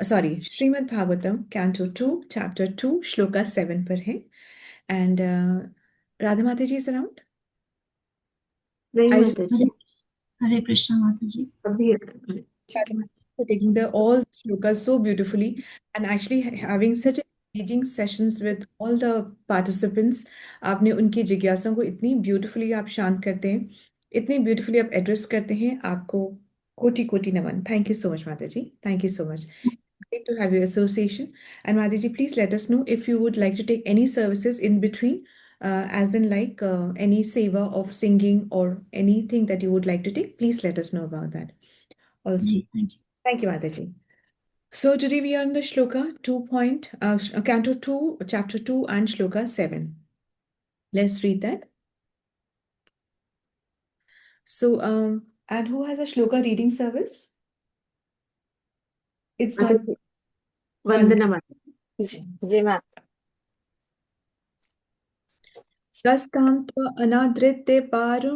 Sorry, Shrimad Bhagavatam canto 2 chapter 2 shloka 7 पर है। And Radha माता जी इज अराउंड। नहीं आई माता जी। हरे हरे कृष्णा माता जी। अभी for taking the all shlokas so beautifully and actually having such engaging sessions with all the participants। आपने उनकी जिज्ञासा को इतनी ब्यूटीफुली आप शांत करते हैं, इतनी ब्यूटीफुली आप एड्रेस करते हैं। आपको कोटि कोटि नमन। थैंक यू सो मच माता जी, thank you so much. Great to have your association. And Madhiji, please let us know if you would like to take any services in between, as in like any seva of singing or anything that you would like to take. Please let us know about that also. जी thank you. Thank you, Mataji. So today we are on the Shloka 2 point, Canto 2, Chapter 2 and Shloka 7. Let's read that. So, and who has a Shloka reading service? It's माता not ji, one. वंदना माता जी। जी ma'am. Kastaam tva anadrite paru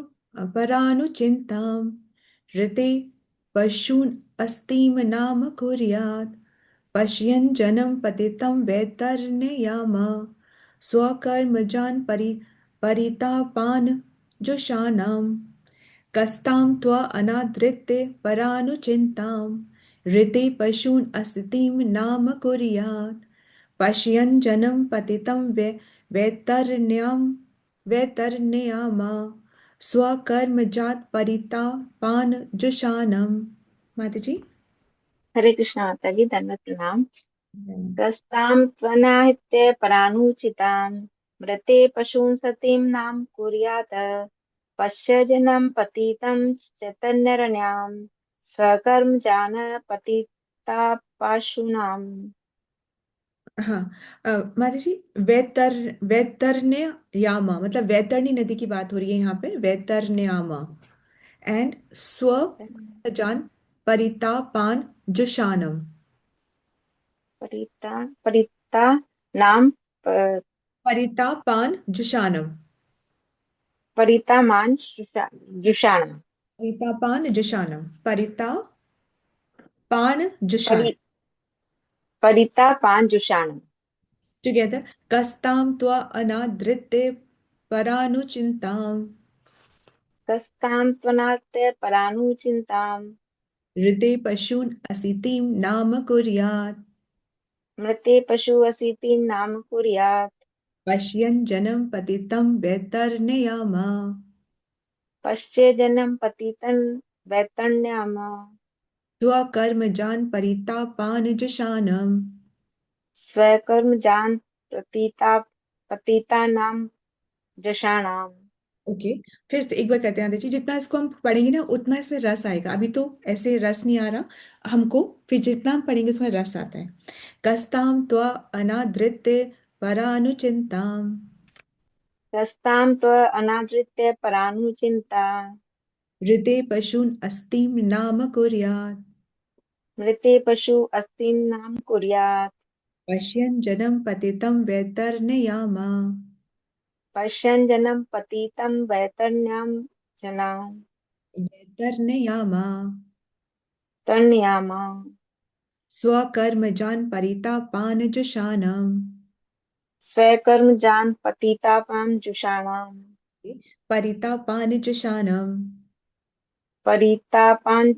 paranuchintam rite pashun astim nama kuryat पश्यन् जनं पतितं वैतरण्ययाम स्वकर्मजान् परितापान् जुषाणाम् कस्तां त्वा अनादृत्य परानुचिन्तां ऋते पशून् अस्तिं नाम कुर्यात् पश्यन् जनं पतितं वैतरण्याम स्वकर्मजात् परितापान् जुषाणम्। माता जी। हरे कृष्णा माता जी, धन्यवाद प्रणाम। कस्तां त्वनाहित्य परानुचितां मृते पशून् सतीं नाम कुर्यात् पश्य जनं पतितं चैतन्यरण्यां स्वकर्म जान पतिता पाशूनाम्। हाँ, माता जी, वैतरण्य यामा मतलब वैतरणी नदी की बात हो रही है यहाँ पे, वैतरण्यामा। एंड स्व जान परितापान जुषानम। परिता परिता नाम प- परितापान जुषानम। परितामान जुषाण परितापान जुषानम। परितापान जुषान। परि परितापान जुषाण। टुगेदर। कस्ताम त्वा अनादृत्य परानुचिंताम कस्तां त्वनाते परानुचिन्तां हृदय पशून असितिम नाम कुर्यात् मृते पशु अशीतिं नाम कुर्यात् पश्यन् जनं पतितं वैतरण्ययाम पश्चे जनं पतितं वैतरण्याम स्वकर्मजान् परितापानजशानम्। स्वकर्मजान् प्रतीता पतिता नाम जषाणाम्। ओके, फिर से एक बार करते हैं आदित्य जी। जितना इसको हम पढ़ेंगे ना उतना इसमें रस आएगा। अभी तो ऐसे रस नहीं आ रहा हमको, फिर जितना हम पढ़ेंगे उसमें रस आता है। कस्ताम त्वा अनादृत्य परानुचिंताम कस्तां त्व अनादृत्य परानुचिन्ता हृदय पशून् अस्तिम नाम कुर्यात् मृते पशु अस्तिं नाम कुर्यात् पश्यन् जनं पतितं वैतरण्ययाम पश्यन् जनं पतितं वैतरण्यां जनां वैतरण्ययाम तर्णयाम स्वकर्मजान् परितापानजशानम्। स्वकर्मजान् पतितापां जुषाणाम् परितापानजशानम्। परितापान्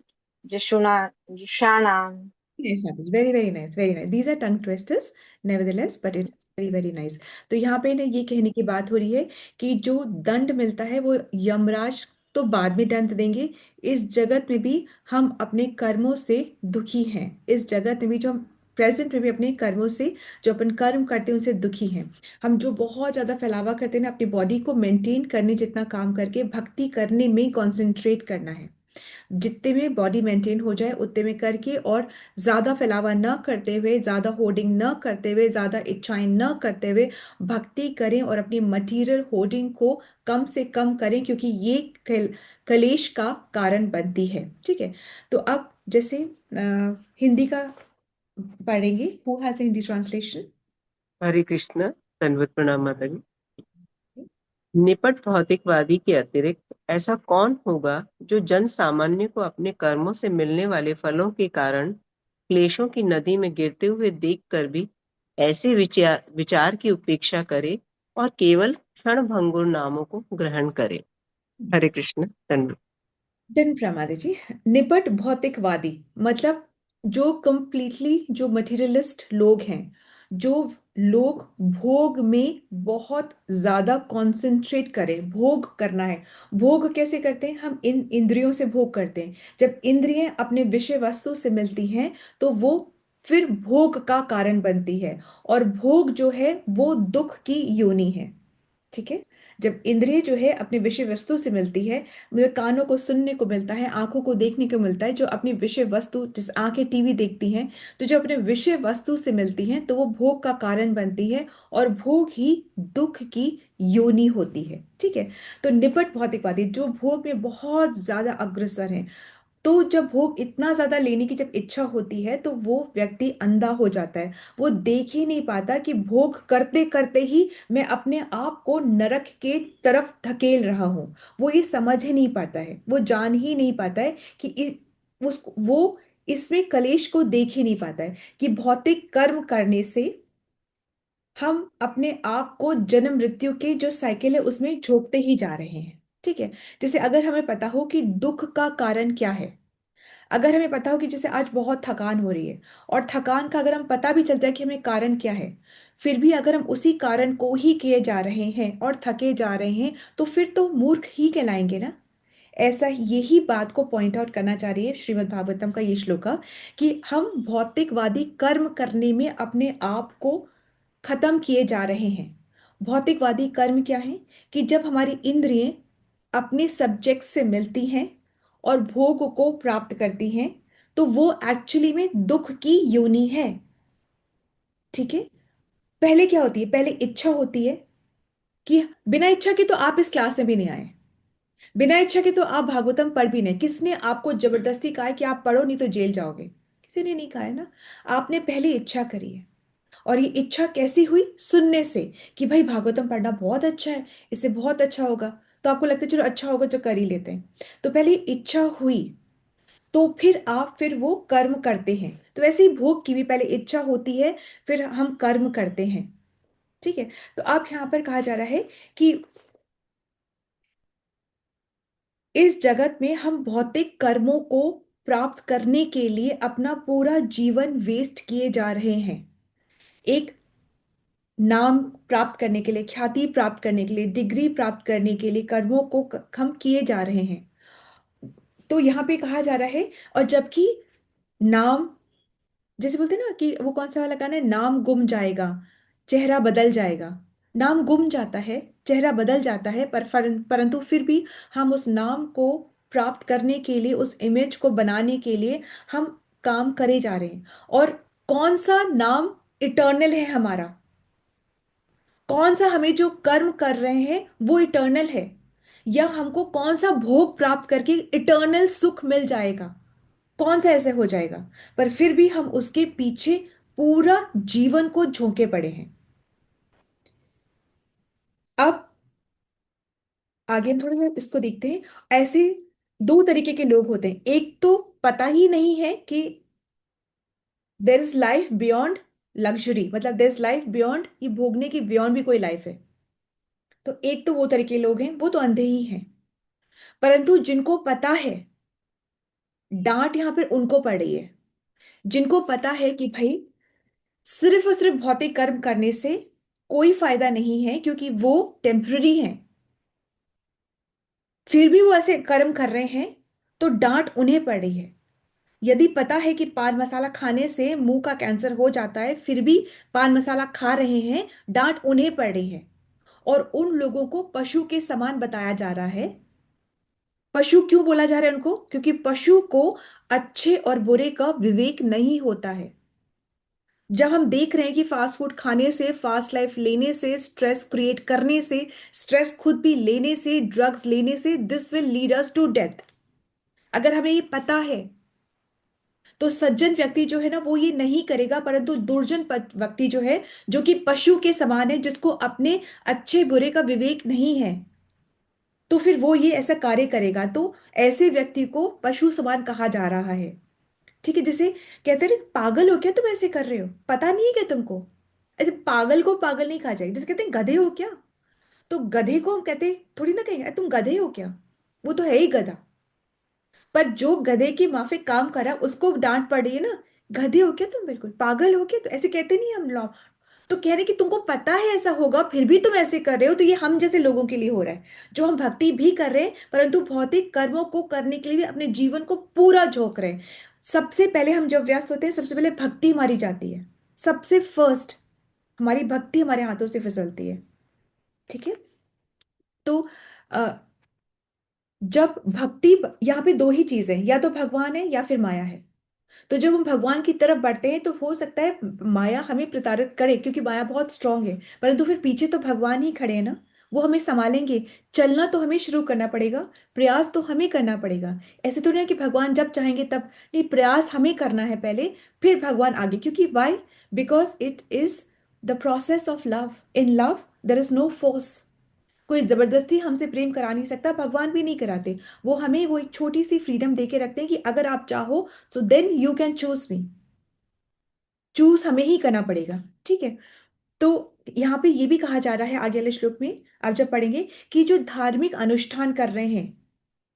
जुषाणाम्। Nice, Natish. Very, very nice, very nice. These are tongue twisters, nevertheless, but it's very, very nice. तो यहाँ पे ना ये कहने की बात हो रही है कि जो दंड मिलता है वो यमराज तो बाद में दंड देंगे। इस जगत में भी हम अपने कर्मों से दुखी हैं। इस जगत में भी जो हम प्रेजेंट में भी अपने कर्मों से, जो अपन कर्म करते हैं उनसे दुखी हैं। हम जो बहुत ज्यादा फैलावा करते हैं ना अपनी बॉडी को मेंटेन करने जितना काम करके भक्ति करने में कॉन्सेंट्रेट करना है। जितने में बॉडी मेंटेन हो जाए उतने में करके, और ज्यादा फैलावा न करते हुए, ज्यादा होर्डिंग न करते हुए, ज्यादा इच्छाएं न करते हुए भक्ति करें और अपनी मटीरियल होर्डिंग को कम से कम करें, क्योंकि ये कलेश का कारण बनती है। ठीक है। तो अब जैसे हिंदी का पढ़ेंगे। Who has Hindi translation? Hare Krishna. दंडवत प्रणाम माता जी। निपट भौतिकवादी के अतिरिक्त ऐसा कौन होगा जो जन सामान्य को अपने कर्मों से मिलने वाले फलों के कारण क्लेशों की नदी में गिरते हुए देखकर भी ऐसे विचार विचार की उपेक्षा करे और केवल क्षण भंगुर नामों को ग्रहण करे। हरे कृष्ण। धन्यवाद। डन प्रमादी जी। निपट भौतिकवादी मतलब जो कंप्लीटली जो मटेरियलिस्ट लोग हैं, जो लोग भोग में बहुत ज्यादा कंसंट्रेट करें, भोग करना है। भोग कैसे करते हैं? हम इन इंद्रियों से भोग करते हैं। जब इंद्रियां अपने विषय वस्तु से मिलती हैं तो वो फिर भोग का कारण बनती है, और भोग जो है वो दुख की योनि है। ठीक है। जब इंद्रिय जो है अपनी विषय वस्तु से मिलती है, मतलब कानों को सुनने को मिलता है, आंखों को देखने को मिलता है, जो अपनी विषय वस्तु, जिस आंखें टीवी देखती हैं, तो जो अपने विषय वस्तु से मिलती हैं तो वो भोग का कारण बनती है, और भोग ही दुख की योनि होती है। ठीक है। तो निपट भौतिकवादी जो भोग में बहुत ज्यादा अग्रसर है, तो जब भोग इतना ज्यादा लेने की जब इच्छा होती है तो वो व्यक्ति अंधा हो जाता है। वो देख ही नहीं पाता कि भोग करते करते ही मैं अपने आप को नरक के तरफ धकेल रहा हूं। वो ये समझ ही नहीं पाता है, वो जान ही नहीं पाता है कि वो इसमें कलेश को देख ही नहीं पाता है कि भौतिक कर्म करने से हम अपने आप को जन्म मृत्यु के जो साइकिल है उसमें झोंकते ही जा रहे हैं। ठीक है। जैसे अगर हमें पता हो कि दुख का कारण क्या है, अगर हमें पता हो कि जैसे आज बहुत थकान हो रही है, और थकान का अगर हम पता भी चल जाए कि हमें कारण क्या है, फिर भी अगर हम उसी कारण को ही किए जा रहे हैं और थके जा रहे हैं, तो फिर तो मूर्ख ही कहलाएंगे ना। ऐसा यही बात को पॉइंट आउट करना चाह रही है श्रीमद् भागवतम का ये श्लोका, कि हम भौतिकवादी कर्म करने में अपने आप को खत्म किए जा रहे हैं। भौतिकवादी कर्म क्या है? कि जब हमारी इंद्रियां अपने सब्जेक्ट से मिलती हैं और भोग को प्राप्त करती हैं, तो वो एक्चुअली में दुख की योनि है। ठीक है। पहले क्या होती है? पहले इच्छा होती है कि बिना इच्छा के तो आप इस क्लास में भी नहीं आए, बिना इच्छा के तो आप भागवतम पढ़ भी नहीं। किसने आपको जबरदस्ती कहा है कि आप पढ़ो नहीं तो जेल जाओगे? किसी ने नहीं कहा है ना। आपने पहले इच्छा करी है। और ये इच्छा कैसी हुई? सुनने से, कि भाई भागवतम पढ़ना बहुत अच्छा है, इससे बहुत अच्छा होगा। तो आपको लगता है चलो अच्छा होगा तो कर ही लेते हैं। तो पहले इच्छा हुई, तो फिर आप फिर वो कर्म करते हैं। तो वैसे ही भोग की भी पहले इच्छा होती है, फिर हम कर्म करते हैं। ठीक है। तो आप यहाँ पर कहा जा रहा है कि इस जगत में हम भौतिक कर्मों को प्राप्त करने के लिए अपना पूरा जीवन वेस्ट किए जा रहे हैं। एक नाम प्राप्त करने के लिए, ख्याति प्राप्त करने के लिए, डिग्री प्राप्त करने के लिए कर्मों को हम किए जा रहे हैं। तो यहाँ पे कहा जा रहा है, और जबकि नाम, जैसे बोलते हैं ना कि वो कौन सा वाला गाना है, नाम गुम जाएगा चेहरा बदल जाएगा। नाम गुम जाता है, चेहरा बदल जाता है, परंतु फिर भी हम उस नाम को प्राप्त करने के लिए, उस इमेज को बनाने के लिए हम काम करे जा रहे हैं। और कौन सा नाम इटर्नल है हमारा? कौन सा हमें जो कर्म कर रहे हैं वो इटर्नल है? या हमको कौन सा भोग प्राप्त करके इटर्नल सुख मिल जाएगा? कौन सा ऐसे हो जाएगा? पर फिर भी हम उसके पीछे पूरा जीवन को झोंके पड़े हैं। अब आगे हम थोड़ा सा इसको देखते हैं। ऐसे दो तरीके के लोग होते हैं। एक तो पता ही नहीं है कि there is life beyond luxury, मतलब देर इज लाइफ बियॉन्ड, ये भोगने की बियॉन्ड भी कोई लाइफ है। तो एक तो वो तरीके लोग हैं, वो तो अंधे ही हैं। परंतु जिनको पता है, डांट यहां पर उनको पड़ रही है, जिनको पता है कि भाई सिर्फ और सिर्फ भौतिक कर्म करने से कोई फायदा नहीं है, क्योंकि वो टेम्पररी है, फिर भी वो ऐसे कर्म कर रहे हैं, तो डांट उन्हें पड़ रही है। यदि पता है कि पान मसाला खाने से मुंह का कैंसर हो जाता है, फिर भी पान मसाला खा रहे हैं, डांट उन्हें पड़ रही है। और उन लोगों को पशु के समान बताया जा रहा है। पशु क्यों बोला जा रहा है उनको? क्योंकि पशु को अच्छे और बुरे का विवेक नहीं होता है। जब हम देख रहे हैं कि फास्ट फूड खाने से, फास्ट लाइफ लेने से, स्ट्रेस क्रिएट करने से, स्ट्रेस खुद भी लेने से, ड्रग्स लेने से, this will lead us to death, अगर हमें ये पता है, तो सज्जन व्यक्ति जो है ना वो ये नहीं करेगा। परंतु दुर्जन व्यक्ति जो है, जो कि पशु के समान है, जिसको अपने अच्छे बुरे का विवेक नहीं है, तो फिर वो ये ऐसा कार्य करेगा। तो ऐसे व्यक्ति को पशु समान कहा जा रहा है। ठीक है, जैसे कहते हैं पागल हो क्या तुम ऐसे कर रहे हो, पता नहीं है क्या तुमको? अरे पागल को पागल नहीं कहा जाएगा। जैसे कहते हैं गधे हो क्या, तो गधे को हम कहते थोड़ी ना कहेंगे "अरे तुम गधे हो क्या", वो तो है ही गधा। पर जो गधे की माफिक काम करा उसको डांट पड़ रही है ना, गधे हो क्या तुम, बिल्कुल पागल हो क्या, तो ऐसे कहते नहीं हम लोग। तो कह रहे कि तुमको पता है ऐसा होगा फिर भी तुम ऐसे कर रहे हो, तो ये हम जैसे लोगों के लिए हो रहा है, जो हम भक्ति भी कर रहे हैं परंतु भौतिक कर्मों को करने के लिए भी अपने जीवन को पूरा झोंक रहे हैं। सबसे पहले हम जब व्यस्त होते हैं सबसे पहले भक्ति मारी जाती है, सबसे फर्स्ट हमारी भक्ति हमारे हाथों से फिसलती है। ठीक है, तो अ, जब भक्ति, यहाँ पे दो ही चीजें, या तो भगवान है या फिर माया है। तो जब हम भगवान की तरफ बढ़ते हैं तो हो सकता है माया हमें प्रताड़ित करे क्योंकि माया बहुत स्ट्रांग है, परंतु फिर पीछे तो भगवान ही खड़े हैं ना, वो हमें संभालेंगे। चलना तो हमें शुरू करना पड़ेगा, प्रयास तो हमें करना पड़ेगा। ऐसे तो नहीं है कि भगवान जब चाहेंगे तब, नहीं, प्रयास हमें करना है पहले, फिर भगवान आगे। क्योंकि why, because it is the process of love. In love there is no force. कोई जबरदस्ती हमसे प्रेम करा नहीं सकता, भगवान भी नहीं कराते। वो हमें वो एक छोटी सी फ्रीडम दे के रखते हैं कि अगर आप चाहो so then you can choose me. Choose हमें ही करना पड़ेगा। ठीक है, तो यहाँ पे ये भी कहा जा रहा है आगे वाले श्लोक में, आप जब पढ़ेंगे, कि जो धार्मिक अनुष्ठान कर रहे हैं,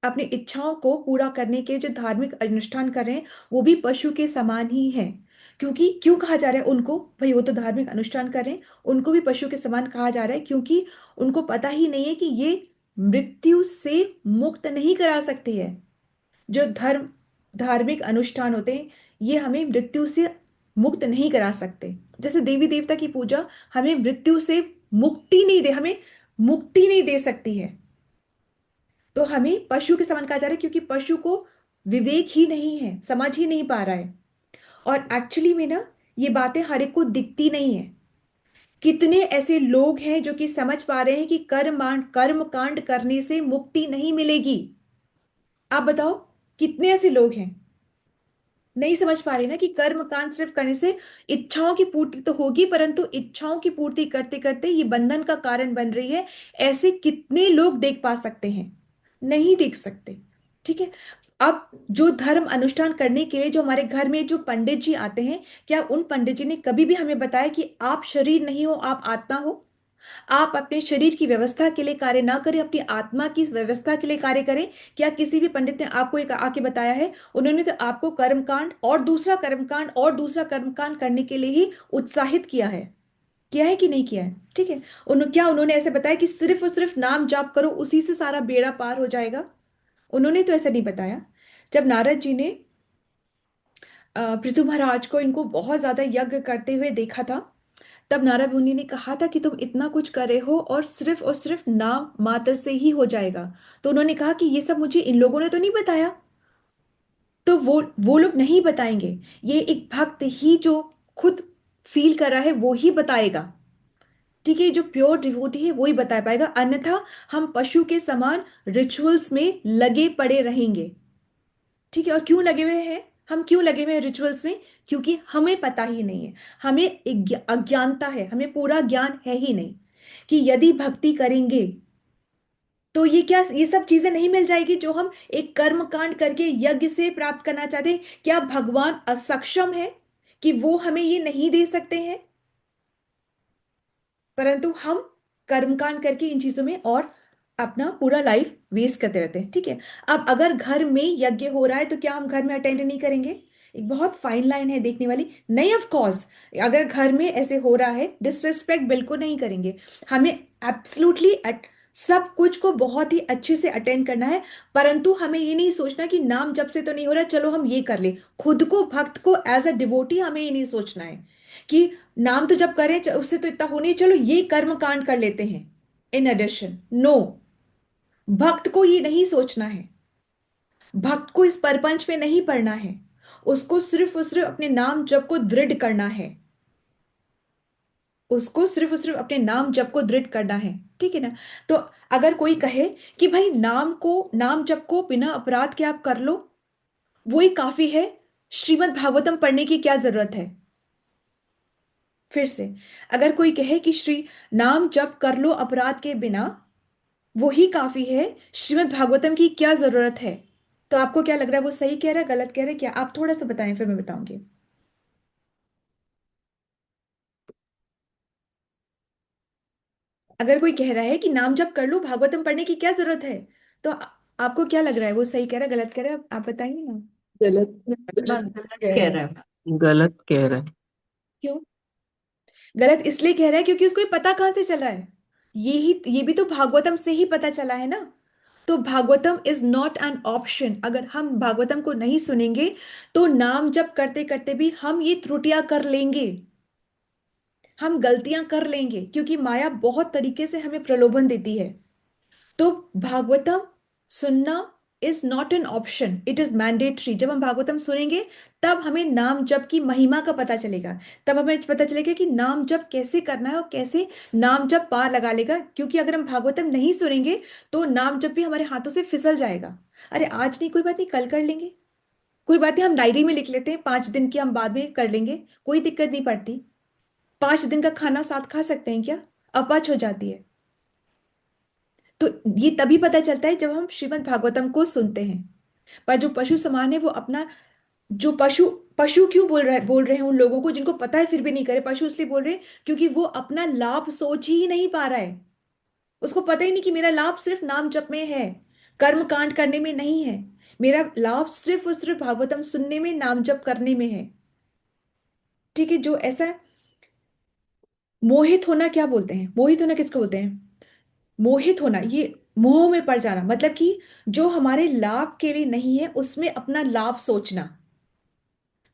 अपनी इच्छाओं को पूरा करने के जो धार्मिक अनुष्ठान कर रहे हैं, वो भी पशु के समान ही है। क्योंकि क्यों कहा जा रहा है उनको, भाई वो तो धार्मिक अनुष्ठान कर रहे हैं, उनको भी पशु के समान कहा जा रहा है क्योंकि उनको पता ही नहीं है कि ये मृत्यु से मुक्त नहीं करा सकती है। जो धार्मिक अनुष्ठान होते हैं ये हमें मृत्यु से मुक्त नहीं करा सकते। जैसे देवी देवता की पूजा हमें मृत्यु से मुक्ति नहीं दे, हमें मुक्ति नहीं दे सकती है। तो हमें पशु के समान कहा जा रहा है क्योंकि पशु को विवेक ही नहीं है, समझ ही नहीं पा रहा है। और एक्चुअली में ना, ये बातें हर एक को दिखती नहीं है। कितने ऐसे लोग हैं जो कि समझ पा रहे हैं कि कर्म कांड करने से मुक्ति नहीं मिलेगी। आप बताओ, कितने ऐसे लोग हैं नहीं समझ पा रहे ना कि कर्म कांड सिर्फ करने से इच्छाओं की पूर्ति तो होगी, परंतु इच्छाओं की पूर्ति करते करते ये बंधन का कारण बन रही है। ऐसे कितने लोग देख पा सकते हैं, नहीं देख सकते। ठीक है, अब जो धर्म अनुष्ठान करने के लिए जो हमारे घर में जो पंडित जी आते हैं, क्या उन पंडित जी ने कभी भी हमें बताया कि आप शरीर नहीं हो, आप आत्मा हो? आप अपने शरीर की व्यवस्था के लिए कार्य ना करें, अपनी आत्मा की व्यवस्था के लिए कार्य करें। क्या किसी भी पंडित ने आपको एक आके बताया है? उन्होंने तो आपको कर्मकांड और दूसरा कर्मकांड और दूसरा कर्मकांड करने के लिए ही उत्साहित किया है कि नहीं किया है? ठीक है, क्या उन्होंने ऐसे बताया कि सिर्फ और सिर्फ नाम जाप करो उसी से सारा बेड़ा पार हो जाएगा? उन्होंने तो ऐसा नहीं बताया। जब नारद जी ने पृथु महाराज को इनको बहुत ज्यादा यज्ञ करते हुए देखा था, तब नारद मुनि ने कहा था कि तुम इतना कुछ कर रहे हो और सिर्फ नाम मात्र से ही हो जाएगा। तो उन्होंने कहा कि ये सब मुझे इन लोगों ने तो नहीं बताया। तो वो लोग नहीं बताएंगे, ये एक भक्त ही जो खुद फील कर रहा है वो ही बताएगा। ठीक है, जो प्योर डिवोटी है वो ही बता पाएगा, अन्यथा हम पशु के समान रिचुअल्स में लगे पड़े रहेंगे। ठीक है, और क्यों लगे हुए हैं हम, क्यों लगे हुए हैं रिचुअल्स में? क्योंकि हमें पता ही नहीं है, हमें एक अज्ञानता है, हमें पूरा ज्ञान है ही नहीं कि यदि भक्ति करेंगे तो ये क्या, ये सब चीजें नहीं मिल जाएगी जो हम एक कर्म कांड करके यज्ञ से प्राप्त करना चाहते हैं। क्या भगवान असक्षम है कि वो हमें ये नहीं दे सकते हैं? परंतु हम कर्मकांड करके इन चीजों में और अपना पूरा लाइफ वेस्ट करते रहते हैं। ठीक है, अब अगर घर में यज्ञ हो रहा है तो क्या हम घर में अटेंड नहीं करेंगे? एक बहुत फाइन लाइन है देखने वाली, नहीं ऑफ कोर्स। अगर घर में ऐसे हो रहा है डिसरिस्पेक्ट बिल्कुल नहीं करेंगे, हमें एब्सोल्युटली सब कुछ को बहुत ही अच्छे से अटेंड करना है। परंतु हमें ये नहीं सोचना कि नाम जब से तो नहीं हो रहा, चलो हम ये कर ले। खुद को, भक्त को, एज अ डिवोटी हमें ये नहीं सोचना है कि नाम तो जब करें उससे तो इतना हो नहीं, चलो ये कर्म कांड कर लेते हैं इन एडिशन। नो, भक्त को ये नहीं सोचना है, भक्त को इस परपंच में नहीं पड़ना है, उसको सिर्फ और सिर्फ अपने नाम जप को दृढ़ करना है, उसको सिर्फ और सिर्फ अपने नाम जप को दृढ़ करना है। ठीक है ना? तो अगर कोई कहे कि भाई नाम जप को बिना अपराध के आप कर लो, वो ही काफी है, श्रीमद् भागवतम पढ़ने की क्या जरूरत है? फिर से, अगर कोई कहे कि श्री नाम जप कर लो अपराध के बिना, वो ही काफी है, श्रीमद् भागवतम की क्या जरूरत है? तो आपको क्या लग रहा है, वो सही कह रहा है, गलत कह रहा है, क्या? आप थोड़ा सा बताएं, फिर मैं बताऊंगी। अगर कोई कह रहा है कि नाम जप कर लो, भागवतम पढ़ने की क्या जरूरत है, तो आपको क्या लग रहा है, वो सही कह रहा है, गलत कह रहा है? आप बताएंगे ना। गलत गलत गलत कह रहा है। गलत कह रहा है। क्यों गलत? इसलिए कह रहा है क्योंकि उसको ये पता कहाँ से चला है, ये भी तो भागवतम से ही पता चला है ना। तो Bhagavatam is not an option. अगर हम भागवतम को नहीं सुनेंगे तो नाम जप करते करते भी हम ये त्रुटियां कर लेंगे, हम गलतियां कर लेंगे, क्योंकि माया बहुत तरीके से हमें प्रलोभन देती है। तो भागवतम सुनना is not an option, it is mandatory. जब हम भागवतम सुनेंगे तब हमें नाम जप की महिमा का पता चलेगा, तब हमें पता चलेगा कि नाम जप कैसे करना है और कैसे नाम जप पार लगा लेगा। क्योंकि अगर हम भागवतम नहीं सुनेंगे तो नाम जप भी हमारे हाथों से फिसल जाएगा। अरे आज नहीं, कोई बात नहीं, कल कर लेंगे, कोई बात नहीं, हम डायरी में लिख लेते हैं 5 दिन की, हम बाद में कर लेंगे, कोई दिक्कत नहीं पड़ती। 5 दिन का खाना साथ खा सकते हैं क्या? अपच हो जाती है। तो ये तभी पता चलता है जब हम श्रीमद् भागवतम को सुनते हैं। पर जो पशु समान है वो अपना, जो पशु, पशु क्यों बोल रहे हैं उन लोगों को जिनको पता है फिर भी नहीं करे? पशु इसलिए बोल रहे हैं क्योंकि वो अपना लाभ सोच ही नहीं पा रहा है। उसको पता ही नहीं कि मेरा लाभ सिर्फ नाम जप में है, कर्म कांड करने में नहीं है। मेरा लाभ सिर्फ और सिर्फ भागवतम सुनने में, नाम जप करने में है। ठीक है, जो ऐसा मोहित होना, क्या बोलते हैं मोहित होना, किसको बोलते हैं? मोहित होना, ये मोह में पड़ जाना, मतलब कि जो हमारे लाभ के लिए नहीं है उसमें अपना लाभ सोचना।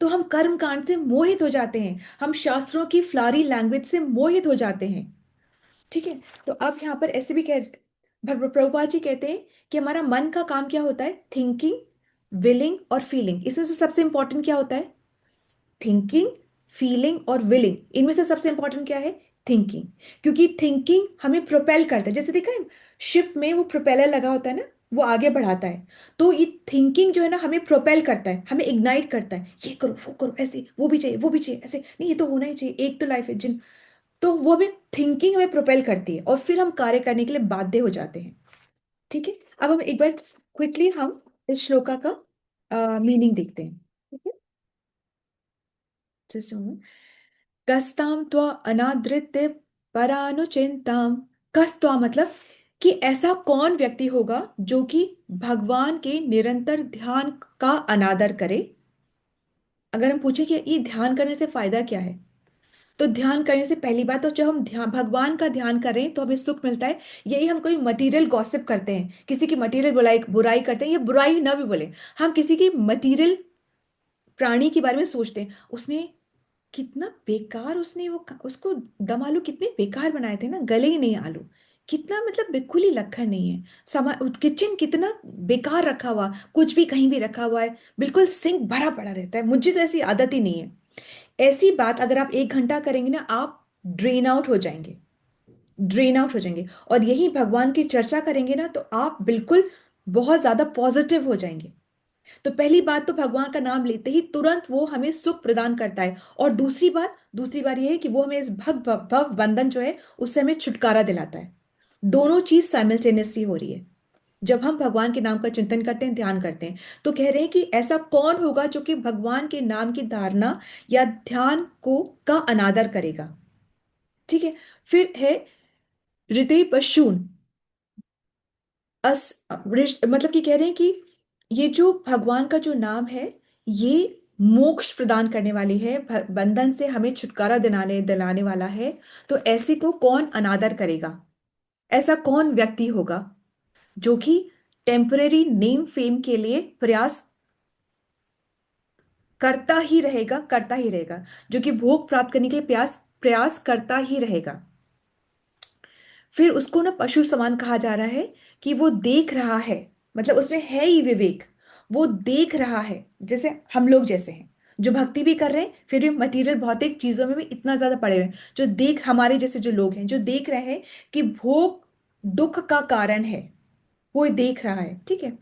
तो हम कर्म कांड से मोहित हो जाते हैं, हम शास्त्रों की फ्लारी लैंग्वेज से मोहित हो जाते हैं। ठीक है। तो अब यहाँ पर ऐसे भी कह, प्रभुपाद जी कहते हैं कि हमारा मन का काम क्या होता है? थिंकिंग, विलिंग और फीलिंग। इसमें से सबसे इंपॉर्टेंट क्या होता है? थिंकिंग, फीलिंग और विलिंग। इनमें से सबसे इंपॉर्टेंट क्या है? थिंकिंग। क्योंकि थिंकिंग हमें प्रोपेल करता है, जैसे देखा है शिप में वो प्रोपेलर लगा होता है ना, वो आगे बढ़ाता है। तो ये थिंकिंग जो है ना हमें प्रोपेल करता है, हमें इग्नाइट करता है, ये करो वो करो, ऐसे वो भी चाहिए वो भी चाहिए, ऐसे नहीं, ये तो होना ही चाहिए, एक तो लाइफ है जिन। तो वो हमें, थिंकिंग हमें प्रोपेल करती है और फिर हम कार्य करने के लिए बाध्य हो जाते हैं। ठीक है। अब हम एक बार क्विकली हम इस श्लोका का मीनिंग देखते हैं। ठीक है, जस्ट कस्ताम त्वा अनादृत्य परानुचिंताम। कस्त्वा मतलब कि ऐसा कौन व्यक्ति होगा जो कि भगवान के निरंतर ध्यान का अनादर करे। अगर हम पूछे कि ये ध्यान करने से फायदा क्या है, तो ध्यान करने से पहली बात तो जब हम ध्यान, भगवान का ध्यान करें तो हमें सुख मिलता है। यही हम कोई मटेरियल गॉसिप करते हैं, किसी की मटेरियल बुराई बुराई करते हैं, या बुराई ना भी बोले, हम किसी की मटेरियल प्राणी के बारे में सोचते हैं, उसने कितना बेकार, उसने वो उसको दम आलू कितने बेकार बनाए थे ना, गले ही नहीं आलू, कितना मतलब बिल्कुल ही लखन नहीं है। किचन कितना बेकार रखा हुआ, कुछ भी कहीं भी रखा हुआ है, बिल्कुल सिंक भरा पड़ा रहता है, मुझे तो ऐसी आदत ही नहीं है। ऐसी बात अगर आप 1 घंटा करेंगे ना, आप ड्रेन आउट हो जाएंगे, ड्रेन आउट हो जाएंगे। और यही भगवान की चर्चा करेंगे ना तो आप बिल्कुल बहुत ज्यादा पॉजिटिव हो जाएंगे। तो पहली बात तो भगवान का नाम लेते ही तुरंत वो हमें सुख प्रदान करता है। और दूसरी बात यह है कि वो हमें इस भव भव भव बंधन जो है उससे हमें छुटकारा दिलाता है। दोनों चीज साइमल्टेनियसली हो रही है जब हम भगवान के नाम का चिंतन करते हैं, ध्यान करते हैं। तो कह रहे हैं कि ऐसा कौन होगा जो कि भगवान के नाम की धारणा या ध्यान को का अनादर करेगा। ठीक है। फिर है हृदय पशून, मतलब कि कह रहे हैं कि ये जो भगवान का जो नाम है, ये मोक्ष प्रदान करने वाली है, बंधन से हमें छुटकारा दिलाने दिलाने वाला है। तो ऐसे को कौन अनादर करेगा? ऐसा कौन व्यक्ति होगा जो कि टेम्परेरी नेम फेम के लिए प्रयास करता ही रहेगा, करता ही रहेगा, जो कि भोग प्राप्त करने के लिए प्रयास प्रयास करता ही रहेगा। फिर उसको ना पशु समान कहा जा रहा है कि वो देख रहा है, मतलब उसमें है ही विवेक, वो देख रहा है, जैसे हम लोग जैसे हैं जो भक्ति भी कर रहे हैं फिर भी मटेरियल भौतिक चीजों में भी इतना ज्यादा पड़े हुए हैं, जो देख, हमारे जैसे जो लोग हैं जो देख रहे हैं कि भोग दुख का कारण है, वो देख रहा है। ठीक है।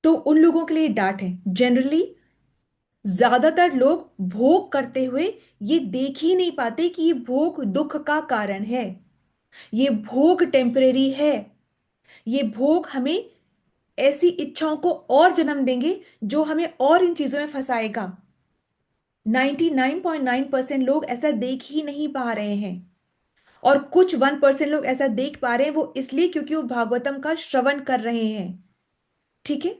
तो उन लोगों के लिए डांट है। जनरली ज्यादातर लोग भोग करते हुए ये देख ही नहीं पाते कि ये भोग दुख का कारण है, ये भोग टेम्परेरी है, ये भोग हमें ऐसी इच्छाओं को और जन्म देंगे जो हमें और इन चीजों में फंसाएगा। 99.9% लोग ऐसा देख ही नहीं पा रहे हैं, और कुछ 1% लोग ऐसा देख पा रहे हैं, वो इसलिए क्योंकि वो भागवतम का श्रवण कर रहे हैं। ठीक है।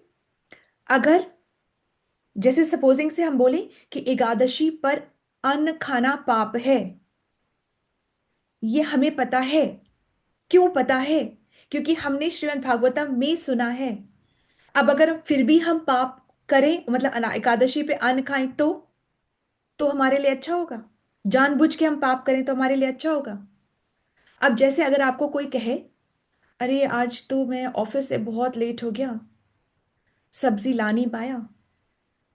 अगर जैसे सपोजिंग से हम बोले कि एकादशी पर अन्न खाना पाप है, ये हमें पता है। क्यों पता है? क्योंकि हमने श्रीमद् भागवतम में सुना है। अब अगर फिर भी हम पाप करें, मतलब एकादशी पे अन्न खाएं, तो हमारे लिए अच्छा होगा। जानबूझ के हम पाप करें तो हमारे लिए अच्छा होगा। अब जैसे अगर आपको कोई कहे, अरे आज तो मैं ऑफिस से बहुत लेट हो गया, सब्जी ला नहीं पाया,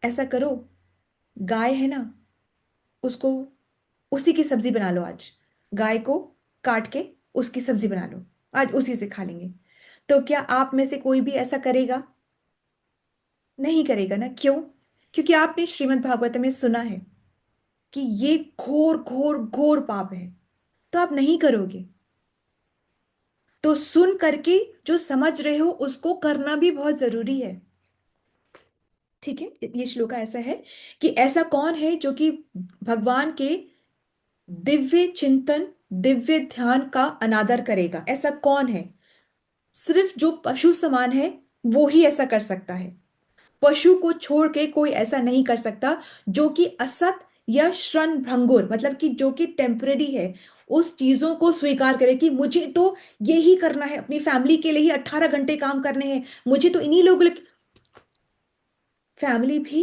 ऐसा करो, गाय है ना, उसको उसी की सब्जी बना लो आज, गाय को काट के उसकी सब्जी बना लो, आज उसी से खा लेंगे। तो क्या आप में से कोई भी ऐसा करेगा? नहीं करेगा ना। क्यों? क्योंकि आपने श्रीमद् भागवत में सुना है कि ये घोर घोर घोर पाप है, तो आप नहीं करोगे। तो सुन करके जो समझ रहे हो उसको करना भी बहुत जरूरी है। ठीक है। ये श्लोका ऐसा है कि ऐसा कौन है जो कि भगवान के दिव्य चिंतन, दिव्य ध्यान का अनादर करेगा? ऐसा कौन है? सिर्फ जो पशु समान है वो ही ऐसा कर सकता है। पशु को छोड़ के कोई ऐसा नहीं कर सकता, जो कि असत या क्षण भंगुर, मतलब कि जो कि टेम्परेरी है, उस चीजों को स्वीकार करे कि मुझे तो यही करना है, अपनी फैमिली के लिए ही 18 घंटे काम करने हैं, मुझे तो इन्हीं लोगों। फैमिली भी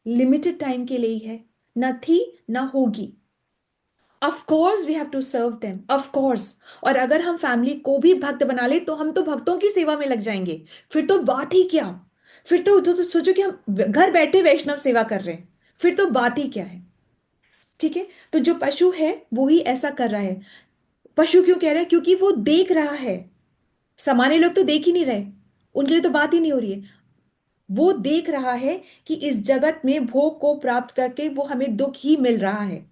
लिमिटेड टाइम के लिए ही है, न थी न होगी। Of course we have to serve them, of course. और अगर हम फैमिली को भी भक्त बना ले तो हम तो भक्तों की सेवा में लग जाएंगे, फिर तो बात ही क्या। फिर तो सोचो कि हम घर बैठे वैष्णव सेवा कर रहे हैं, फिर तो बात ही क्या है। ठीक है। तो जो पशु है वो ही ऐसा कर रहा है। पशु क्यों कह रहा है? क्योंकि वो देख रहा है। सामान्य लोग तो देख ही नहीं रहे, उनके लिए तो बात ही नहीं हो रही है। वो देख रहा है कि इस जगत में भोग को प्राप्त करके वो हमें दुख ही मिल रहा है,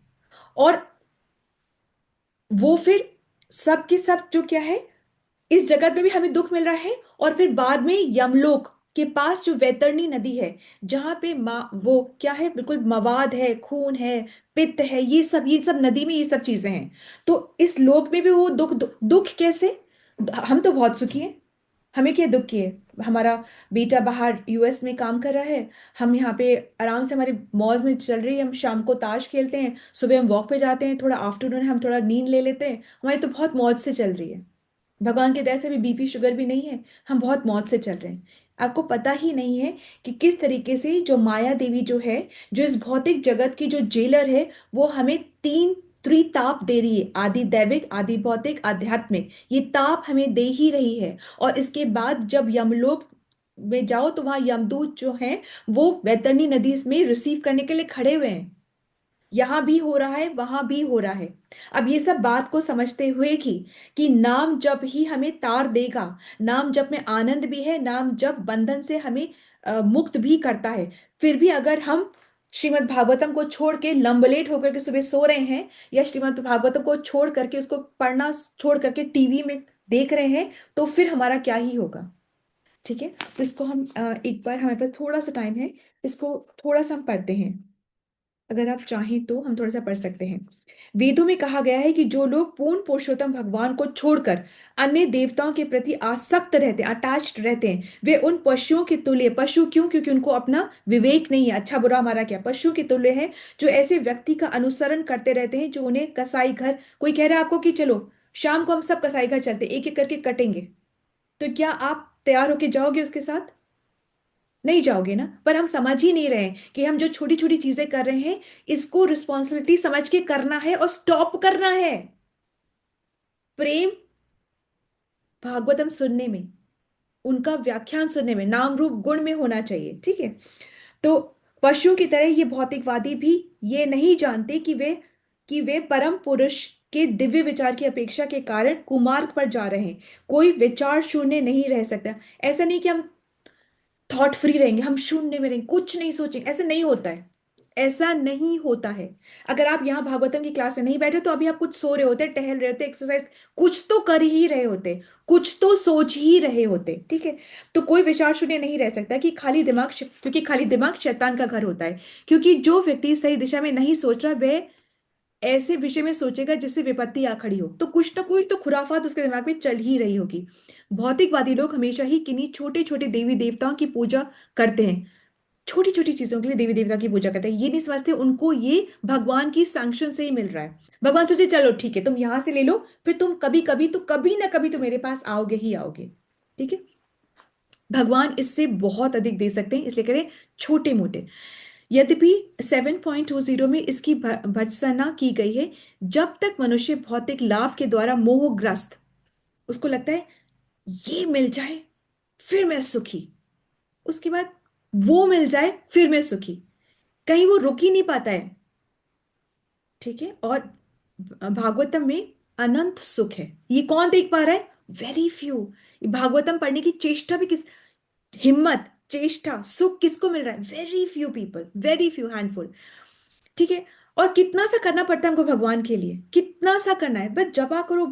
और वो फिर सब के सब जो क्या है, इस जगत में भी हमें दुख मिल रहा है, और फिर बाद में यमलोक के पास जो वैतरणी नदी है, जहां पे वो क्या है, बिल्कुल मवाद है, खून है, पित्त है, ये सब नदी में ये सब चीजें हैं। तो इस लोक में भी वो दुख कैसे? हम तो बहुत सुखी हैं, हमें क्या दुख की है? हमारा बेटा बाहर यूएस में काम कर रहा है, हम यहाँ पे आराम से हमारी मौज में चल रही है। हम शाम को ताश खेलते हैं, सुबह हम वॉक पे जाते हैं, थोड़ा आफ्टरनून हम थोड़ा नींद ले लेते हैं, हमारी तो बहुत मौज से चल रही है। भगवान की दया से भी बीपी शुगर भी नहीं है, हम बहुत मौज से चल रहे हैं। आपको पता ही नहीं है कि किस तरीके से जो माया देवी जो है, जो इस भौतिक जगत की जो जेलर है, वो हमें तीन त्रिताप दे रही है, आदि दैविक, आदि भौतिक, आध्यात्मिक, ये ताप हमें दे ही रही है। और इसके बाद जब यमलोक में जाओ तो वहां यमदूत जो हैं वो वैतरणी नदी में रिसीव करने के लिए खड़े हुए हैं। यहां भी हो रहा है, वहां भी हो रहा है। अब ये सब बात को समझते हुए कि नाम जप ही हमें तार देगा, नाम जप में आनंद भी है, नाम जप बंधन से हमें मुक्त भी करता है। फिर भी अगर हम श्रीमद् भागवतम को छोड़ के लंबलेट होकर के सुबह सो रहे हैं, या श्रीमद् भागवतम को छोड़ करके उसको पढ़ना छोड़ करके टीवी में देख रहे हैं, तो फिर हमारा क्या ही होगा। ठीक है। तो इसको हम एक बार, हमारे पास थोड़ा सा टाइम है, इसको थोड़ा सा हम पढ़ते हैं। अगर आप चाहें तो हम थोड़ा सा पढ़ सकते हैं। वेदों में कहा गया है कि जो लोग पूर्ण पुरुषोत्तम भगवान को छोड़कर अन्य देवताओं के प्रति आसक्त रहते हैं, अटैच्ड रहते हैं, वे उन पशुओं के तुल्य, पशु क्यों? क्योंकि उनको अपना विवेक नहीं है, अच्छा बुरा हमारा क्या, पशु के तुल्य है, जो ऐसे व्यक्ति का अनुसरण करते रहते हैं जो उन्हें कसाई घर, कोई कह रहा है आपको कि चलो शाम को हम सब कसाई घर चलते, एक एक करके कटेंगे, तो क्या आप तैयार होके जाओगे उसके साथ? नहीं जाओगे ना। पर हम समझ ही नहीं रहे हैं कि हम जो छोटी छोटी चीजें कर रहे हैं, इसको रिस्पॉन्सिबिलिटी समझ के करना है और स्टॉप करना है। प्रेम भागवतम सुनने में, उनका व्याख्यान सुनने में, नाम रूप गुण में होना चाहिए। ठीक है। तो पशुओं की तरह ये भौतिकवादी भी ये नहीं जानते कि वे परम पुरुष के दिव्य विचार की अपेक्षा के कारण कुमार्ग पर जा रहे हैं। कोई विचार शून्य नहीं रह सकता। ऐसा नहीं कि हम थॉट फ्री रहेंगे, हम शून्य में रहेंगे, कुछ नहीं सोचेंगे, ऐसे नहीं होता है। ऐसा नहीं होता है। अगर आप यहाँ भागवतम की क्लास में नहीं बैठे तो अभी आप कुछ सो रहे होते, टहल रहे होते, एक्सरसाइज कुछ तो कर ही रहे होते, कुछ तो सोच ही रहे होते, ठीक है। तो कोई विचार शून्य नहीं रह सकता कि खाली दिमाग, क्योंकि खाली दिमाग शैतान का घर होता है। क्योंकि जो व्यक्ति सही दिशा में नहीं सोच रहा वह ऐसे विषय में सोचेगा जिससे विपत्ति आ खड़ी हो, तो कुछ ना कुछ तो खुराफात उसके दिमाग में चल ही रही होगी। भौतिकवादी लोग हमेशा ही किन्हीं छोटे छोटे देवी देवताओं की पूजा करते हैं, छोटी छोटी चीजों के लिए देवी देवता की पूजा करते हैं। ये नहीं समझते उनको ये भगवान की सैंक्शन से ही मिल रहा है। भगवान सोचे चलो ठीक है तुम यहां से ले लो, फिर तुम कभी कभी तो कभी ना कभी तो मेरे पास आओगे ही आओगे, ठीक है। भगवान इससे बहुत अधिक दे सकते हैं, इसलिए करें छोटे मोटे। यद्यपि 7.20 में इसकी भर्त्सना की गई है। जब तक मनुष्य भौतिक लाभ के द्वारा मोहग्रस्त, उसको लगता है ये मिल जाए फिर मैं सुखी, उसके बाद वो मिल जाए फिर मैं सुखी, कहीं वो रुक ही नहीं पाता है, ठीक है। और भागवतम में अनंत सुख है, ये कौन देख पा रहा है? Very few. भागवतम पढ़ने की चेष्टा भी किस, हिम्मत, चेष्टा, सुख किसको मिल रहा है? Very few people, very few handful, ठीक है। और कितना सा करना पड़ता है हमको भगवान के लिए, कितना सा करना है? बस जपा करो,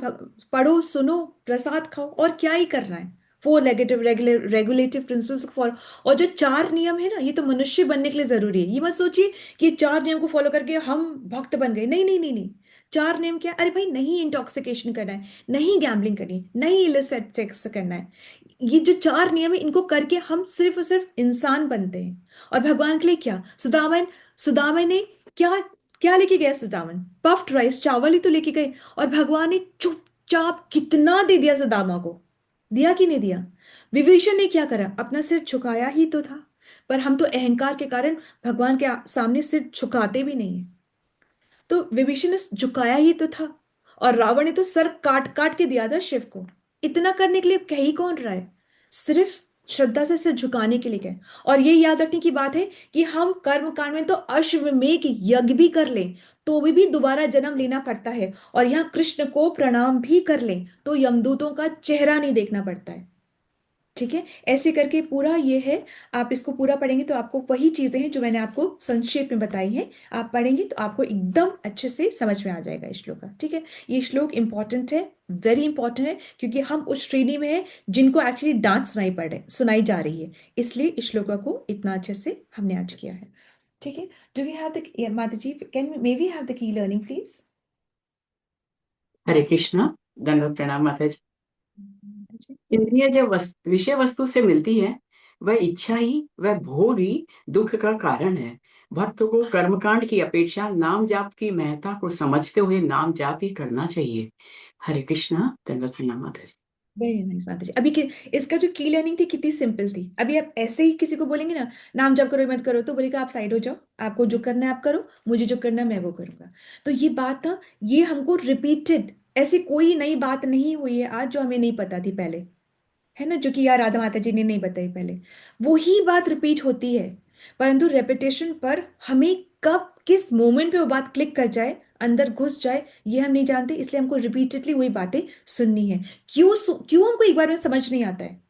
पढ़ो, सुनो, प्रसाद खाओ, और क्या ही करना है? फोर नेगेटिव रेगुलेटिव प्रिंसिपल्स को फॉलो। और जो चार नियम है ना, ये तो मनुष्य बनने के लिए जरूरी है। ये मत सोचिए कि ये चार नियम को फॉलो करके हम भक्त बन गए, नहीं नहीं नहीं नहीं। चार नियम क्या? अरे भाई, नहीं इंटॉक्सिकेशन करना है, नहीं गैम्बलिंग करनी है, नहीं इलिसिट सेक्स करना है। ये जो चार नियम है इनको करके हम सिर्फ और सिर्फ इंसान बनते हैं। और भगवान के लिए क्या? सुदामन, सुदामन ने क्या, क्या लेके गया सुदामन? पफ्ड राइस, चावल ही तो लेके गए। और भगवान ने चुपचाप कितना दे दिया सुदामा को, दिया कि नहीं दिया? विभीषण ने क्या करा? अपना सिर झुकाया ही तो था। पर हम तो अहंकार के कारण भगवान के सामने सिर झुकाते भी नहीं है। तो विभीषण ने झुकाया ही तो था, और रावण ने तो सर काट काट के दिया था शिव को। इतना करने के लिए कह ही कौन रहा है? सिर्फ श्रद्धा से सिर झुकाने के लिए कहे। और ये याद रखने की बात है कि हम कर्म कांड में तो अश्वमेध यज्ञ भी कर लें तो भी दोबारा जन्म लेना पड़ता है, और यहाँ कृष्ण को प्रणाम भी कर लें तो यमदूतों का चेहरा नहीं देखना पड़ता है, ठीक है। ऐसे करके पूरा ये है। आप इसको पूरा पढ़ेंगे तो आपको वही चीजें हैं जो मैंने आपको संक्षेप में बताई हैं, आप पढ़ेंगे तो आपको एकदम अच्छे से समझ में आ जाएगा इस श्लोक का, ठीक है। ये श्लोक इंपॉर्टेंट है, वेरी इंपॉर्टेंट है, क्योंकि हम उस श्रेणी में है जिनको एक्चुअली डांस सुनाई जा रही है, इसलिए इस श्लोक को इतना अच्छे से हमने आज किया है, ठीक है। डू वी हैव द, माता जी, can may we have the key learning please? Hare Krishna. दंडवत प्रणाम माता जी। इंद्रिय जब विषय वस्तु से मिलती है, वह इच्छा ही, वह भोग ही दुख का कारण है। भक्त को कर्मकांड की अपेक्षा नाम जाप की महत्ता को समझते हुए नाम जाप ही करना चाहिए। हरे कृष्णा। दंडवत प्रणाम माता जी। वेरी नाइस माता जी। अभी इसका जो की लर्निंग थी कितनी सिंपल थी। अभी आप ऐसे ही किसी को बोलेंगे ना नाम जप करो मत करो, तो बोलेगा आप साइड हो जाओ, आपको जो करना है आप करो, मुझे जो करना है मैं वो करूंगा। तो ये बात ना, ये हमको रिपीटेड, ऐसी कोई नई बात नहीं हुई है आज जो हमें नहीं पता थी पहले, है ना, जो कि यार राधा माता जी ने नहीं बताई पहले, वो ही बात रिपीट होती है। परंतु रेपिटेशन पर हमें कब किस मोमेंट पे वो बात क्लिक कर जाए, अंदर घुस जाए, ये हम नहीं जानते, इसलिए हमको रिपीटेडली वही बातें सुननी है। क्यों हमको एक बार में समझ नहीं आता है?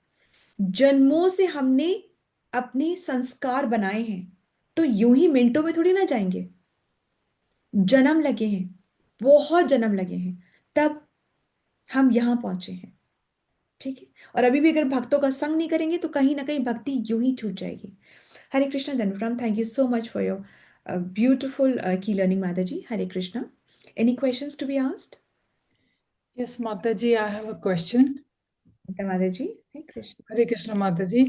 जन्मों से हमने अपने संस्कार बनाए हैं, तो यूं ही मिनटों में थोड़ी ना जाएंगे। जन्म लगे हैं, बहुत जन्म लगे हैं, तब हम यहां पहुंचे हैं, ठीक है। और अभी भी अगर भक्तों का संग नहीं करेंगे तो कहीं ना कहीं भक्ति यूं ही छूट जाएगी। Hare Krishna Dhanuram, thank you so much for your beautiful key learning Mata ji. Hare Krishna. Any questions to be asked? Yes, Mataji, I have a question. माता जी, Hare Krishna. Hare Krishna, Mataji.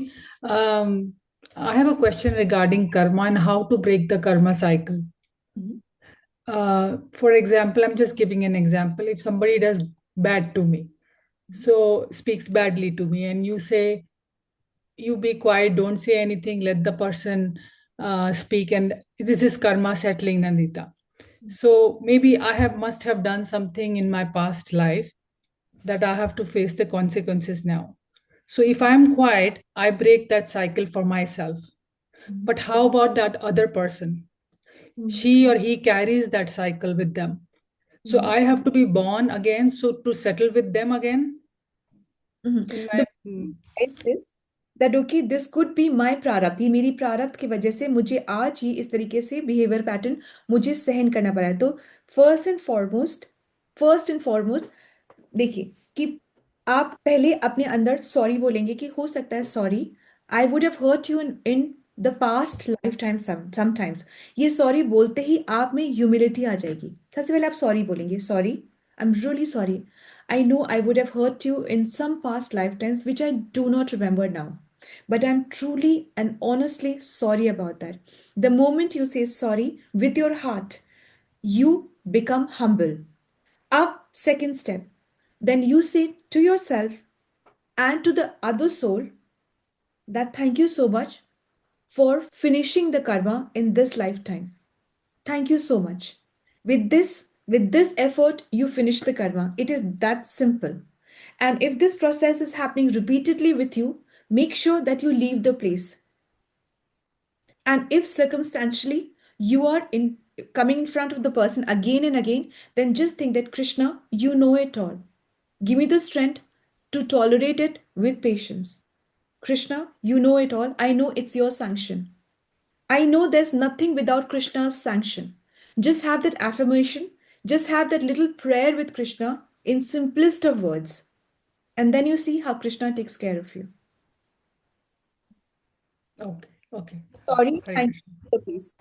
I have a question regarding karma and how to break the karma cycle. For example, I'm just giving an example. If somebody does bad to me, so speaks badly to me, and you say, you be quiet, don't say anything, let the person speak, and this is karma settling, Nandita. So maybe must have done something in my past life that I have to face the consequences now. So if I'm quiet, I break that cycle for myself. But how about that other person? She or he carries that cycle with them. So I have to be born again, so to settle with them again. The is this, that okay this could be my प्रारब्ध, ये मेरी प्रारब्ध की वजह से मुझे आज ही इस तरीके से बिहेवियर पैटर्न मुझे सहन करना पड़ा है। तो फर्स्ट एंड फॉरमोस्ट देखिए कि आप पहले अपने अंदर सॉरी बोलेंगे कि हो सकता है sorry I would have hurt you in the past life time sometimes. ये सॉरी बोलते ही आप में ह्यूमिलिटी आ जाएगी। सबसे पहले आप सॉरी बोलेंगे, sorry I am really sorry, I know I would have hurt you in some past lifetimes which I do not remember now, but I'm truly and honestly sorry about that. The moment you say sorry with your heart, you become humble. Up, second step, then you say to yourself and to the other soul that thank you so much for finishing the karma in this lifetime. Thank you so much. With this effort, you finish the karma. It is that simple. And if this process is happening repeatedly with you, make sure that you leave the place. And if circumstantially you are coming in front of the person again and again, then just think that Krishna, you know it all. Give me the strength to tolerate it with patience. Krishna, you know it all. I know it's your sanction. I know there's nothing without Krishna's sanction. Just have that affirmation, just have that little prayer with Krishna in simplest of words. And then you see how Krishna takes care of you. Okay. Sorry, Hare thank Krishna. you, please.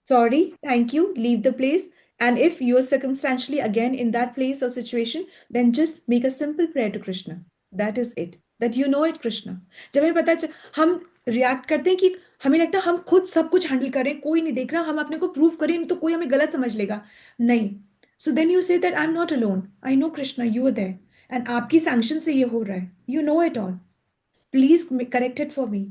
Sorry, thank you, leave the place. And if you are circumstantially again in that place or situation, then just make a simple prayer to Krishna. That is it. That you know it, Krishna. जब हमें पता हम react करते हैं कि हमें लगता है हम खुद सब कुछ हैंडल करें, कोई नहीं देख रहा, हम अपने को प्रूव करें, नहीं तो कोई हमें गलत समझ लेगा। नहीं, so then you say that I am not alone, I know Krishna you are there, and आपकी सैंक्शन से ये हो रहा है, you know it all, please correct it for me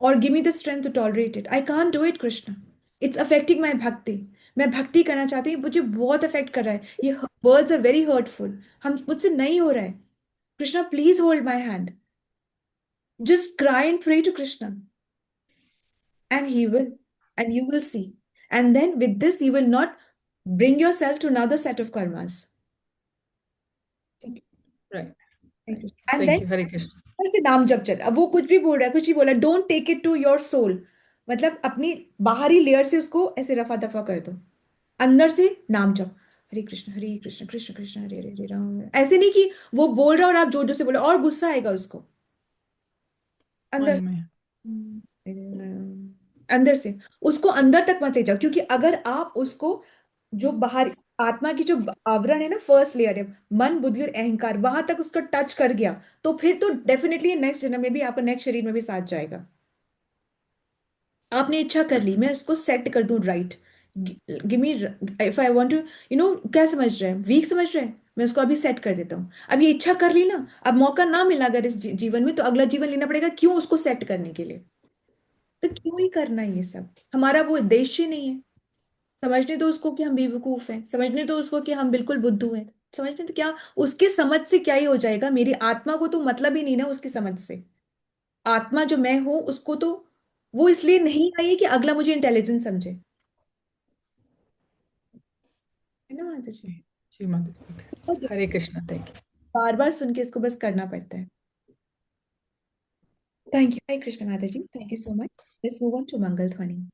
और give me the strength to tolerate it. I can't do it Krishna, it's affecting my bhakti. मैं भक्ति करना चाहती हूँ, मुझे बहुत अफेक्ट कर रहा है, ये वर्ड्स आर वेरी हर्टफुल, हम मुझसे नहीं हो रहा है, Krishna please hold my hand. Just cry and pray to Krishna and he will, and you will see, and then with this you will not bring yourself to another set of karmas. Right. Thank you. Thank And then you. Hare Krishna. से नाम जप चल, अब वो कुछ भी बोल रहा है, कुछ भी बोला, don't take it to your soul, मतलब अपनी बाहरी लेयर से उसको ऐसे रफा दफा कर दो, अंदर से नाम जप, हरे कृष्ण कृष्ण कृष्ण हरे हरे हरे राम। ऐसे नहीं कि वो बोल रहा और आप जोर जोर से बोले और गुस्सा आएगा उसको, अंदर मन में। अंदर से उसको अंदर तक मत ले जाओ, क्योंकि अगर आप उसको जो बाहर आत्मा की जो आवरण है ना, फर्स्ट लेयर है मन बुद्धि और अहंकार, वहां तक उसका टच कर गया तो फिर तो डेफिनेटली नेक्स्ट जन्म में भी, आपका नेक्स्ट शरीर में भी साथ जाएगा। आपने इच्छा कर ली मैं इसको सेट कर दूं right, give me, if I want to क्या समझ रहे हैं, वीक समझ रहे हैं, मैं उसको अभी सेट कर देता हूँ। अब ये इच्छा कर ली ना, अब मौका ना मिला अगर इस जीवन में, तो अगला जीवन लेना पड़ेगा, क्यों उसको सेट करने के लिए, तो क्यों ही करना है ये सब, हमारा वो उद्देश्य ही नहीं है। समझने दो उसको कि हम बेवकूफ हैं, समझने दो उसको कि हम बिल्कुल बुद्धू हैं, समझने तो क्या, उसके समझ से क्या ही हो जाएगा, मेरी आत्मा को तो मतलब ही नहीं ना उसकी समझ से। आत्मा जो मैं हूं उसको तो वो इसलिए नहीं आई है कि अगला मुझे इंटेलिजेंट समझे, है ना माता जी। जी माता जी। और हरे कृष्णा। Thank you. बार बार सुन के इसको बस करना पड़ता है। थैंक यू, हरे कृष्ण माता जी, thank you so much. Let's move on to Mangal Dhwani.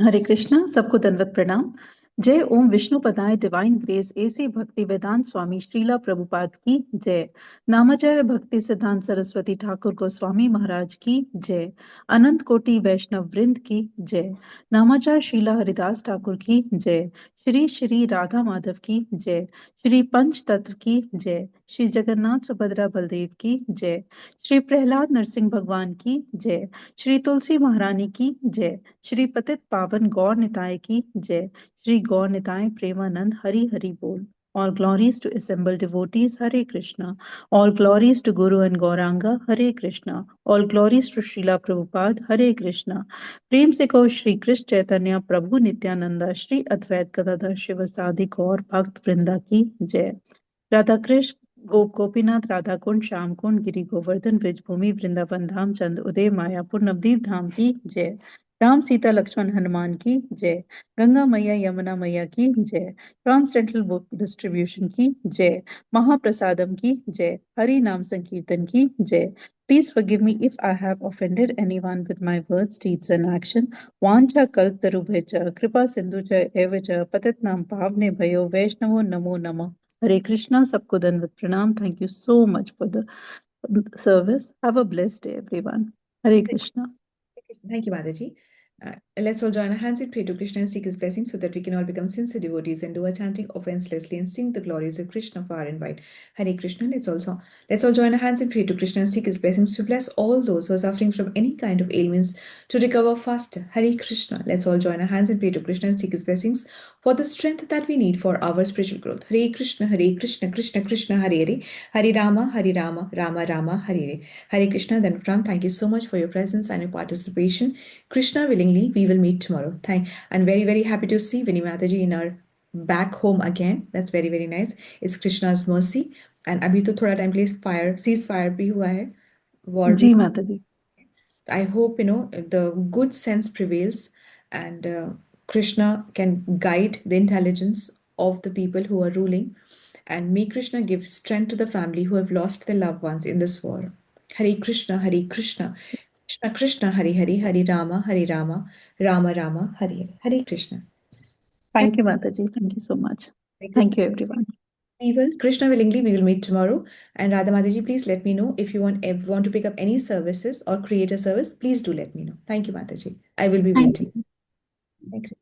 Hare Krishna, सबको दंडवत प्रणाम। जय ओम विष्णु पदाय divine grace A C Bhaktivedanta स्वामी श्रीला प्रभुपाद की जय। नामाचार्य भक्ति सिद्धांत सरस्वती ठाकुर गोस्वामी महाराज की जय। अनंत कोटि वैष्णव वृंद की जय। नामाचार्य श्रीला हरिदास ठाकुर की जय। श्री श्री राधा माधव की जय। श्री पंच तत्व की जय। श्री जगन्नाथ सुभद्रा बलदेव की जय। श्री प्रहलाद नरसिंह भगवान की जय। श्री तुलसी महारानी की जय। श्री पतित पावन गौर निताय की जय। श्री गौर निताय प्रेमानंद हरि हरि बोल। All glories to assembled devotees, Hare Krishna. All glories to Guru and Gauranga, Hare Krishna. All glories to Srila Prabhupada, Hare Krishna. प्रेम से कहो श्री कृष्ण चैतन्य प्रभु नित्यानंदा श्री अद्वैत गदाधर शिवसादि गौर भक्त वृंदा की जय। राधा कृष्ण गोपीनाथ राधा कुंड श्याम कुंड गिरि गोवर्धन ब्रिजभूमि वृंदावन धाम चंद उदय मायापुर नवदीप धाम की जय। राम सीता लक्ष्मण हनुमान की जय। गंगा मैया यमुना मैया की जय। ट्रांसडेंटल बुक डिस्ट्रीब्यूशन की जय। महाप्रसादम की जय। हरि नाम संकीर्तन की जय। Please forgive me if I have offended anyone with my words, deeds, and action. Vancha kaltarubhecha, kripa sindhucha evacha, patatnam pavne bhayo, Vaishnavo namo namah. Hare Krishna, sabko dandat pranam. Thank you so much for the service. Have a blessed day, everyone. Hare Krishna. Thank you, Mataji. Let's all join our hands and pray to Krishna and seek his blessing so that we can all become sincere devotees and do our chanting offenselessly and sing the glories of Krishna far and wide. Hare Krishna. Let's all join our hands and pray to Krishna and seek his blessings to bless all those who are suffering from any kind of ailments to recover faster. Hare Krishna. Let's all join our hands and pray to Krishna and seek his blessings for the strength that we need for our spiritual growth. Hare Krishna, Krishna Krishna, Hare Hare, Hare Rama, Rama Rama, Hare Hare. Hare Krishna. Then Ram, thank you so much for your presence and your participation. Krishna willingly, we will meet tomorrow. I'm very, very happy to see Vinny Mataji in our back home again. That's very, very nice. It's Krishna's mercy. And अभी तो थोड़ा time place fire, ceasefire भी हुआ है, war भी. जी माताजी. I hope the good sense prevails and Krishna can guide the intelligence of the people who are ruling, and may Krishna give strength to the family who have lost their loved ones in this war. Hare Krishna, Krishna Krishna, Hare Hare, Hare Rama, Rama Rama, Hare Hare. Hare Krishna. Thank you, Mataji. Thank you so much. Thank you, everyone. Krishna willingly, we will meet tomorrow. And Radha Mataji, please let me know if you want to pick up any services or create a service. Please do let me know. Thank you, Mataji. I will be waiting. Thank you.